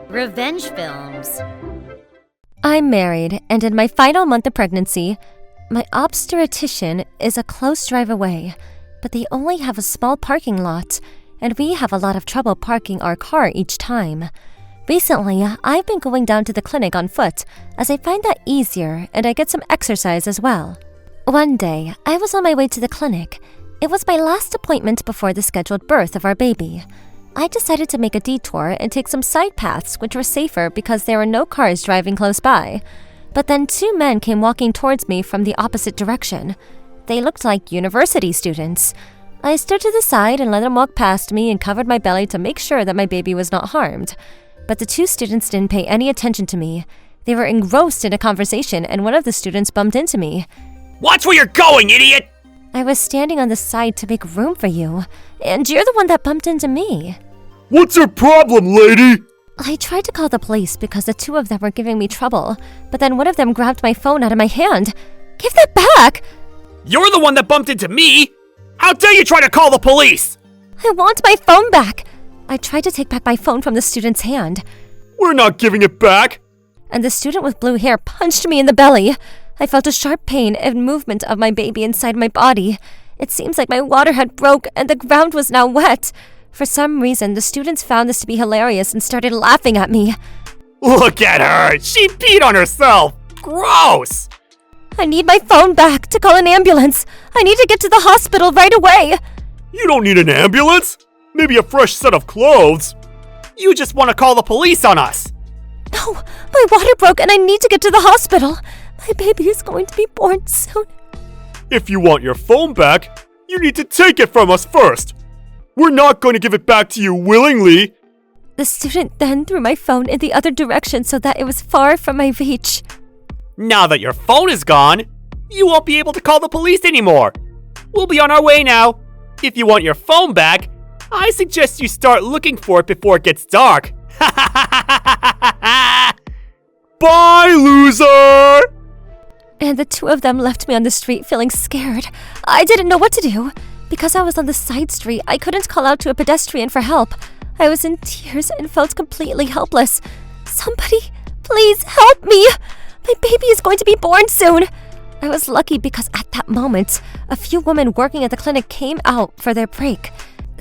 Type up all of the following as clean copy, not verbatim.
Revenge films. I'm married, and in my final month of pregnancy, my obstetrician is a close drive away, but they only have a small parking lot, and we have a lot of trouble parking our car each time. Recently, I've been going down to the clinic on foot, as I find that easier and I get some exercise as well. One day, I was on my way to the clinic. It was my last appointment before the scheduled birth of our baby. I decided to make a detour and take some side paths which were safer because there were no cars driving close by. But then two men came walking towards me from the opposite direction. They looked like university students. I stood to the side and let them walk past me and covered my belly to make sure that my baby was not harmed. But the two students didn't pay any attention to me. They were engrossed in a conversation and one of the students bumped into me. Watch where you're going, idiot! I was standing on the side to make room for you, and you're the one that bumped into me. What's your problem, lady? I tried to call the police because the two of them were giving me trouble, but then one of them grabbed my phone out of my hand. Give that back! You're the one that bumped into me! How dare you try to call the police! I want my phone back! I tried to take back my phone from the student's hand. We're not giving it back! And the student with blue hair punched me in the belly. I felt a sharp pain and movement of my baby inside my body. It seems like my water had broke and the ground was now wet. For some reason, the students found this to be hilarious and started laughing at me. Look at her! She peed on herself! Gross! I need my phone back to call an ambulance. I need to get to the hospital right away. You don't need an ambulance. Maybe a fresh set of clothes. You just want to call the police on us! No, my water broke and I need to get to the hospital. My baby is going to be born soon. If you want your phone back, you need to take it from us first. We're not going to give it back to you willingly. The student then threw my phone in the other direction so that it was far from my reach. Now that your phone is gone, you won't be able to call the police anymore. We'll be on our way now. If you want your phone back, I suggest you start looking for it before it gets dark. Bye, loser! And the two of them left me on the street feeling scared. I didn't know what to do. Because I was on the side street, I couldn't call out to a pedestrian for help. I was in tears and felt completely helpless. Somebody, please help me! My baby is going to be born soon! I was lucky because at that moment, a few women working at the clinic came out for their break.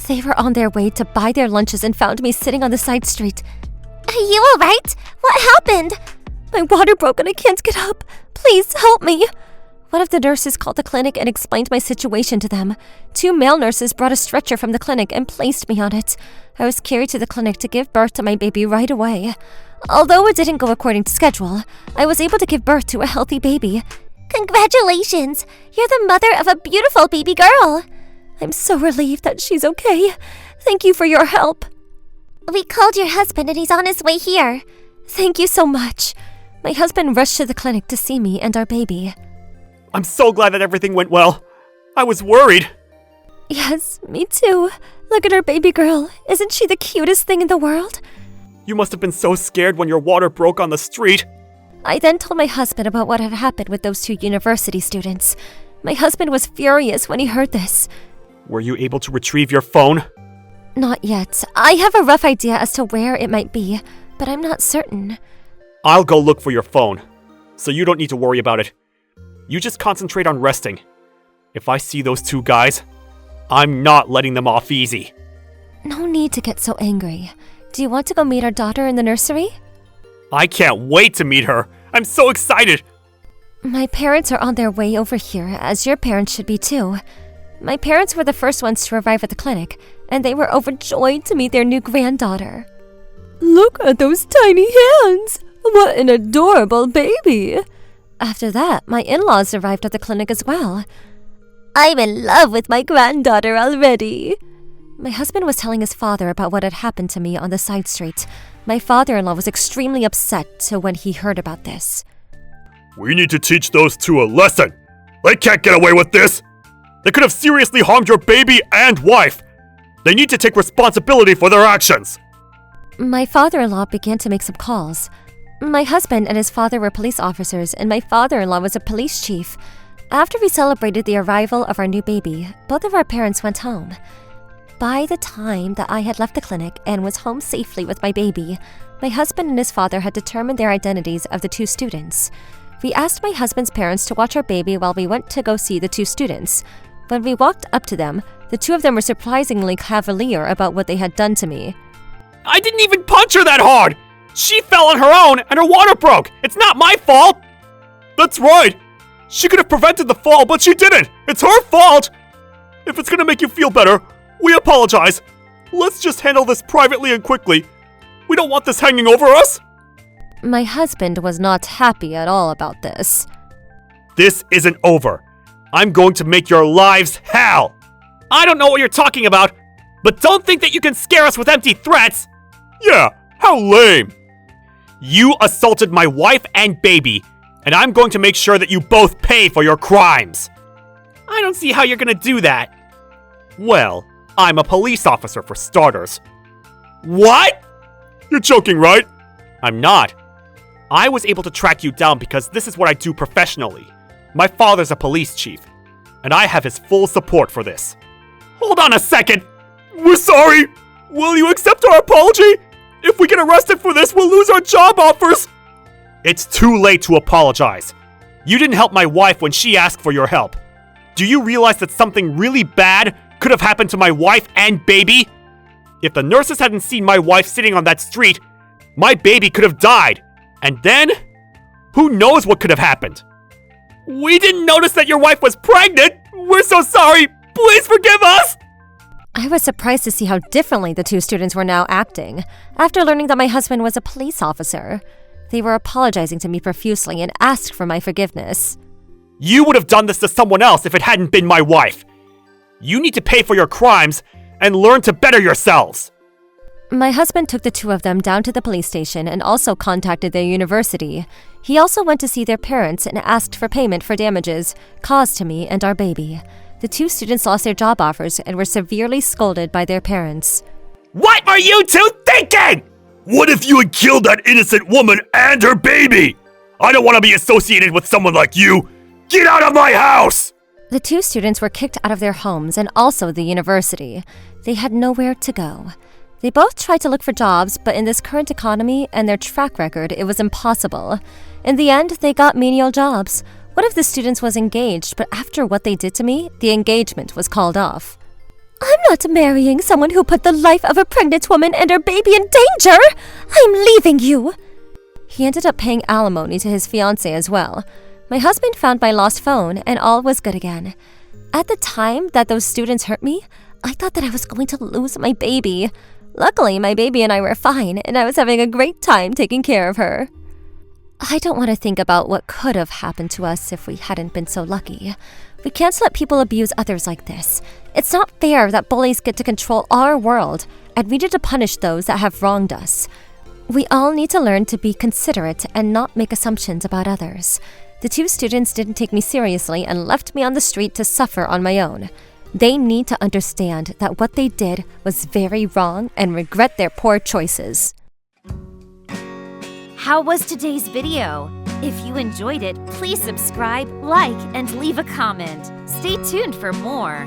They were on their way to buy their lunches and found me sitting on the side street. Are you alright? What happened? My water broke and I can't get up. Please help me! One of the nurses called the clinic and explained my situation to them. Two male nurses brought a stretcher from the clinic and placed me on it. I was carried to the clinic to give birth to my baby right away. Although it didn't go according to schedule, I was able to give birth to a healthy baby. Congratulations! You're the mother of a beautiful baby girl! I'm so relieved that she's okay. Thank you for your help. We called your husband and he's on his way here. Thank you so much. My husband rushed to the clinic to see me and our baby. I'm so glad that everything went well. I was worried. Yes, me too. Look at our baby girl. Isn't she the cutest thing in the world? You must have been so scared when your water broke on the street. I then told my husband about what had happened with those two university students. My husband was furious when he heard this. Were you able to retrieve your phone? Not yet. I have a rough idea as to where it might be, but I'm not certain. I'll go look for your phone, so you don't need to worry about it. You just concentrate on resting. If I see those two guys, I'm not letting them off easy. No need to get so angry. Do you want to go meet our daughter in the nursery? I can't wait to meet her. I'm so excited. My parents are on their way over here, as your parents should be too. My parents were the first ones to arrive at the clinic, and they were overjoyed to meet their new granddaughter. Look at those tiny hands! What an adorable baby! After that, my in-laws arrived at the clinic as well. I'm in love with my granddaughter already. My husband was telling his father about what had happened to me on the side street. My father-in-law was extremely upset when he heard about this. We need to teach those two a lesson. They can't get away with this. They could have seriously harmed your baby and wife. They need to take responsibility for their actions. My father-in-law began to make some calls. My husband and his father were police officers, and my father-in-law was a police chief. After we celebrated the arrival of our new baby, both of our parents went home. By the time that I had left the clinic and was home safely with my baby, my husband and his father had determined their identities of the two students. We asked my husband's parents to watch our baby while we went to go see the two students. When we walked up to them, the two of them were surprisingly cavalier about what they had done to me. I didn't even punch her that hard! She fell on her own and her water broke! It's not my fault! That's right! She could have prevented the fall, but she didn't! It's her fault! If it's gonna make you feel better, we apologize. Let's just handle this privately and quickly. We don't want this hanging over us! My husband was not happy at all about this. This isn't over. I'm going to make your lives hell! I don't know what you're talking about, but don't think that you can scare us with empty threats! Yeah, how lame! You assaulted my wife and baby, and I'm going to make sure that you both pay for your crimes! I don't see how you're gonna do that. Well, I'm a police officer for starters. What? You're joking, right? I'm not. I was able to track you down because this is what I do professionally. My father's a police chief, and I have his full support for this. Hold on a second! We're sorry! Will you accept our apology? If we get arrested for this, we'll lose our job offers! It's too late to apologize. You didn't help my wife when she asked for your help. Do you realize that something really bad could have happened to my wife and baby? If the nurses hadn't seen my wife sitting on that street, my baby could have died. And then, who knows what could have happened? We didn't notice that your wife was pregnant! We're so sorry! Please forgive us! I was surprised to see how differently the two students were now acting after learning that my husband was a police officer. They were apologizing to me profusely and asked for my forgiveness. You would have done this to someone else if it hadn't been my wife. You need to pay for your crimes and learn to better yourselves. My husband took the two of them down to the police station and also contacted their university. He also went to see their parents and asked for payment for damages caused to me and our baby. The two students lost their job offers and were severely scolded by their parents. What were you two thinking? What if you had killed that innocent woman and her baby? I don't want to be associated with someone like you. Get out of my house! The two students were kicked out of their homes and also the university. They had nowhere to go. They both tried to look for jobs, but in this current economy and their track record, it was impossible. In the end, they got menial jobs. One of the students was engaged, but after what they did to me, the engagement was called off. I'm not marrying someone who put the life of a pregnant woman and her baby in danger! I'm leaving you! He ended up paying alimony to his fiancée as well. My husband found my lost phone, and all was good again. At the time that those students hurt me, I thought that I was going to lose my baby. Luckily, my baby and I were fine, and I was having a great time taking care of her. I don't want to think about what could have happened to us if we hadn't been so lucky. We can't let people abuse others like this. It's not fair that bullies get to control our world, and we need to punish those that have wronged us. We all need to learn to be considerate and not make assumptions about others. The two students didn't take me seriously and left me on the street to suffer on my own. They need to understand that what they did was very wrong and regret their poor choices. How was today's video? If you enjoyed it, please subscribe, like, and leave a comment. Stay tuned for more.